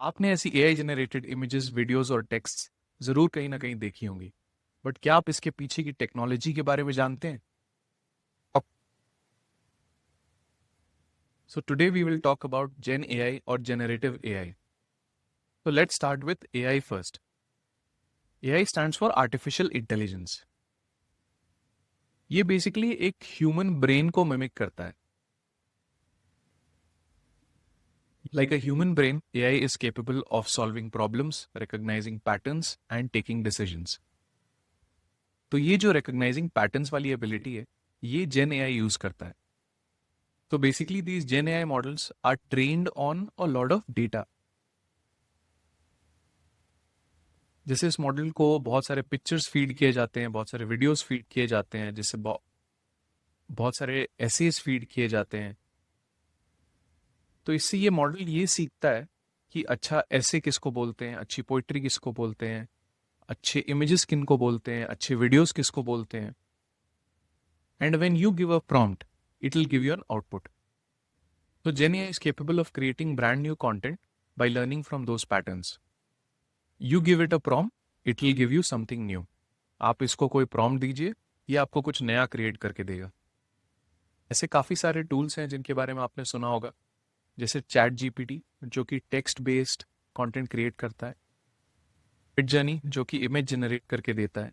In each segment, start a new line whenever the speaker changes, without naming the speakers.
आपने ऐसी AI generated images, videos और टेक्स्ट जरूर कहीं ना कहीं देखी होंगी, बट क्या आप इसके पीछे की टेक्नोलॉजी के बारे में जानते हैं? So today we will talk about Gen AI और जेनरेटिव एआई। तो let's start with AI first. AI stands for artificial intelligence. ये बेसिकली एक ह्यूमन ब्रेन को मिमिक करता है। Like a human brain, AI is capable of solving problems, recognizing patterns and taking decisions. तो ये जो recognizing patterns वाली ability है, ये Gen AI यूज करता है। तो basically these Gen AI models are trained on a lot of data. जैसे इस मॉडल को बहुत सारे पिक्चर्स फीड किए जाते हैं, बहुत सारे वीडियोस फीड किए जाते हैं, जिससे बहुत सारे एसेज फीड किए जाते हैं। तो इससे ये मॉडल ये सीखता है कि अच्छा ऐसे किसको बोलते हैं, अच्छी पोइट्री किसको बोलते हैं, अच्छे इमेजेस किनको बोलते हैं, अच्छे वीडियोस किसको बोलते हैं। And when you give a prompt, it will give you an output. तो Gen AI is capable of creating brand new content by learning from those patterns. You give it a prompt, it will give you something new. आप इसको कोई prompt दीजिए, ये आपको कुछ नया create करके देगा। ऐसे काफ़ी सारे टूल्स हैं जिनके बारे में आपने सुना होगा, जैसे चैट जीपीटी जो कि टेक्स्ट बेस्ड कंटेंट क्रिएट करता है, मिडजर्नी जो कि इमेज जनरेट करके देता है,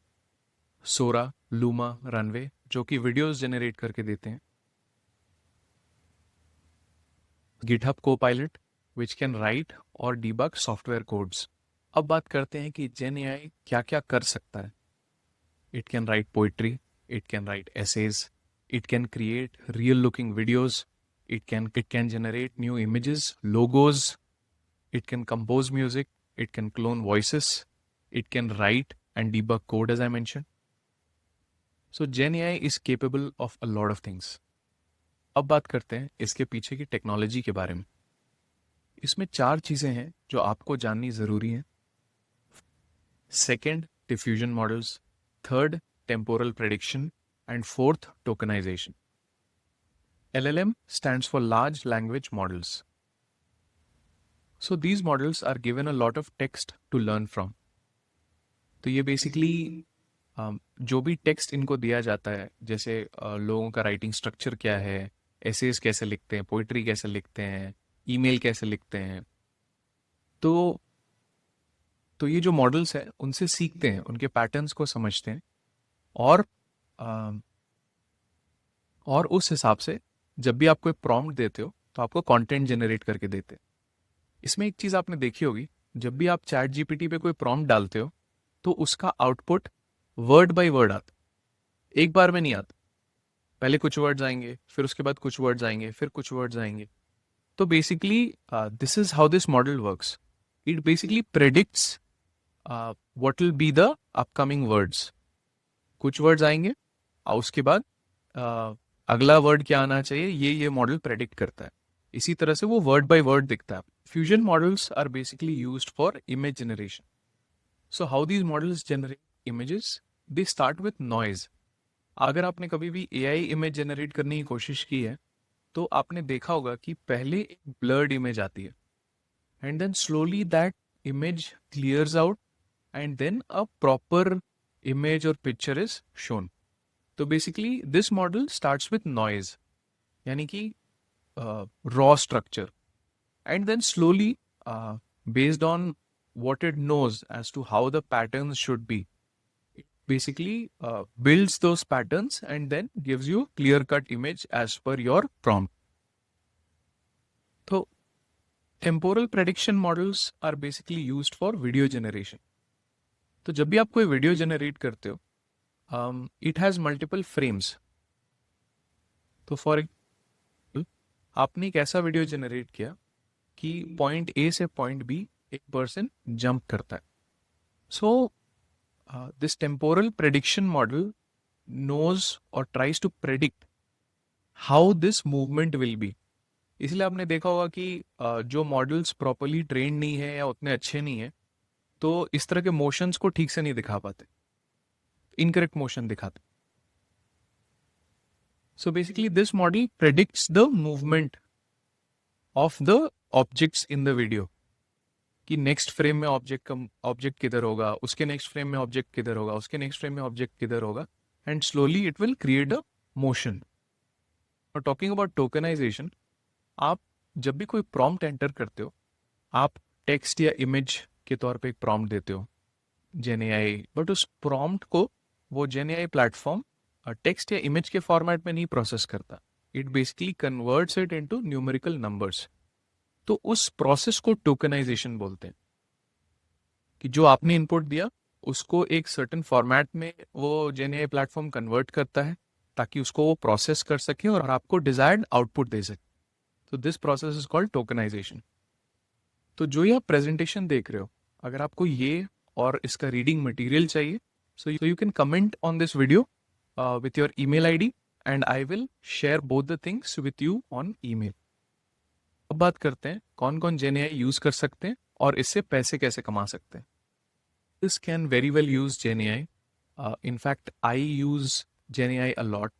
सोरा, लूमा, रनवे जो कि वीडियोस जनरेट करके देते हैं, GitHub Copilot which can write और डीबग सॉफ्टवेयर कोड्स। अब बात करते हैं कि जेन एआई क्या क्या कर सकता है। It can write poetry, it can write essays, it can create real looking videos, it can generate new images, logos, it can compose music, it can clone voices, it can write and debug code as I mentioned. So Gen AI is capable of a lot of things. अब बात करते हैं इसके पीछे की technology के बारे में। इसमें 4 चीजें हैं जो आपको जाननी जरूरी हैं। Second, diffusion models, third, temporal prediction and fourth, tokenization. LLM stands for large language models. So these models are given a lot of text to learn from. तो ये बेसिकली जो भी टेक्स्ट इनको दिया जाता है, जैसे लोगों का राइटिंग स्ट्रक्चर क्या है, एसेज कैसे लिखते हैं, पोइट्री कैसे लिखते हैं, ईमेल कैसे लिखते हैं, तो ये जो मॉडल्स हैं उनसे सीखते हैं, उनके पैटर्न्स को समझते हैं, और अ, और उस हिसाब से जब भी आप कोई प्रॉम्प्ट देते हो तो आपको कंटेंट जनरेट करके देते हैं। इसमें एक चीज़ आपने देखी होगी, जब भी आप चैट जीपीटी पे कोई प्रॉम्प्ट डालते हो तो उसका आउटपुट वर्ड बाय वर्ड आता, एक बार में नहीं आता। पहले कुछ वर्ड्स आएंगे, फिर उसके बाद कुछ वर्ड्स आएंगे, फिर कुछ वर्ड्स आएंगे। तो basically this is how this model works. It basically predicts what will be the upcoming words. कुछ वर्ड्स आएंगे और उसके बाद अगला वर्ड क्या आना चाहिए, ये मॉडल प्रेडिक्ट करता है। इसी तरह से वो वर्ड बाय वर्ड दिखता है। Fusion models are basically used for image generation. So how these models generate images? They start with noise. अगर आपने कभी भी एआई इमेज जनरेट करने की कोशिश की है तो आपने देखा होगा कि पहले एक ब्लर्ड इमेज आती है, and then slowly that image clears out, and then a proper image और पिक्चर इज शोन। तो basically this model starts with noise, यानी कि raw structure, and then slowly based on what it knows as to how the patterns should be, basically builds those patterns and then gives you clear cut image as per your prompt. So temporal prediction models are basically used for video generation. तो जब भी आप कोई video generate करते हो, it has multiple frames. तो for example आपने एक ऐसा वीडियो जनरेट किया कि पॉइंट ए से पॉइंट बी एक पर्सन जंप करता है। सो this temporal prediction model knows or tries to predict how this movement will be. इसलिए आपने देखा होगा कि जो मॉडल्स प्रॉपरली ट्रेन नहीं है या उतने अच्छे नहीं है, तो इस तरह के मोशंस को ठीक से नहीं दिखा पाते, इनकरेक्ट मोशन दिखाते। So basically this model predicts the movement of the objects in the video. कि नेक्स्ट फ्रेम में ऑब्जेक्ट किधर होगा, उसके नेक्स्ट फ्रेम में ऑब्जेक्ट किधर होगा, उसके नेक्स्ट फ्रेम में ऑब्जेक्ट किधर होगा, and slowly it will create a motion. और टॉकिंग अबाउट टोकनाइजेशन, आप जब भी कोई प्रॉम्प्ट एंटर करते हो, आप टेक्स्ट या इमेज के तौर पे एक प्रॉम्प्ट देते हो जेनएआई, बट उस प्रॉम्प्ट को वो जेनएआई प्लेटफॉर्म टेक्स्ट या इमेज के फॉर्मेट में नहीं प्रोसेस करता। It basically converts it into numerical numbers. तो उस प्रोसेस को टोकनाइजेशन बोलते हैं, कि जो आपने इनपुट दिया उसको एक सर्टेन फॉर्मेट में वो जेनएआई प्लेटफॉर्म कन्वर्ट करता है ताकि उसको वो प्रोसेस कर सके और आपको डिजायर्ड आउटपुट दे सके। तो this process is called tokenization. तो जो ये आप प्रेजेंटेशन देख रहे हो, अगर आपको ये और इसका रीडिंग मटेरियल चाहिए, so you can comment on this video with your email ID and I will share both the things with you on email. अब बात करते हैं कौन कौन जेनएआई यूज कर सकते हैं और इससे पैसे कैसे कमा सकते हैं। This can very well use GenAI. In fact, I use GenAI a lot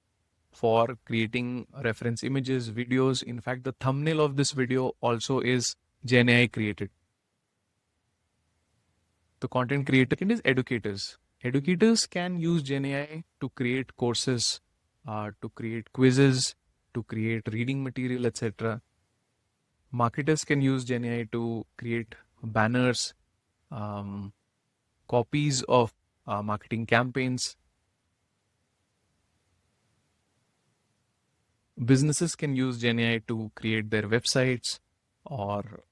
for creating reference images, videos. In fact, the thumbnail of this video also is GenAI created. The content creator is educators. Educators can use GenAI to create courses, to create quizzes, to create reading material, etc. Marketers can use GenAI to create banners, copies of marketing campaigns. Businesses can use GenAI to create their websites or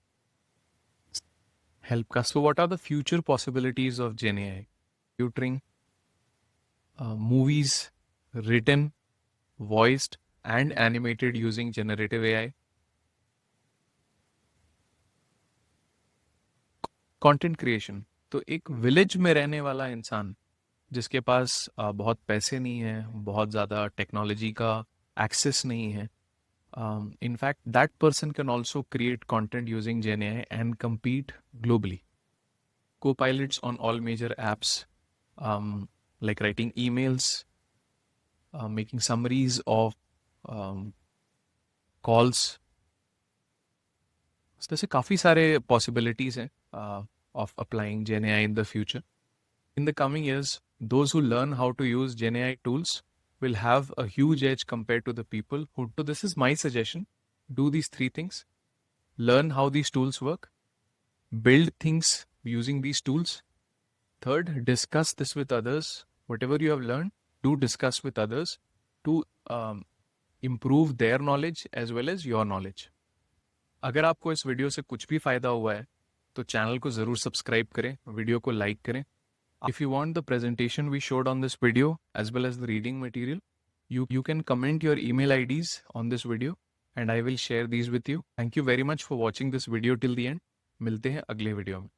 help customers. So what are the future possibilities of GenAI? Tutoring, movies written, voiced and animated using generative AI. Content creation. तो एक village में रहने वाला इंसान जिसके पास बहुत पैसे नहीं है, बहुत ज़्यादा टेक्नोलॉजी का एक्सेस नहीं है, in fact, that person can also create content using GenAI and compete globally. Co-pilots on all major apps, like writing emails, making summaries of calls. So जैसे काफ़ी सारे possibilities हैं of applying GenAI in the future. In the coming years, those who learn how to use GenAI tools will have a huge edge compared to the people who. So this is my suggestion. Do these 3 things. Learn how these tools work. Build things using these tools. Third, discuss this with others. Whatever you have learned, do discuss with others to improve their knowledge as well as your knowledge. अगर आपको इस video से कुछ भी फायदा हुआ है तो चैनल को ज़रूर सब्सक्राइब करें, वीडियो को लाइक करें. If you want the presentation we showed on this video as well as the reading material, you can comment your email IDs on this video and I will share these with you. Thank you very much for watching this video till the end. मिलते हैं अगले video में.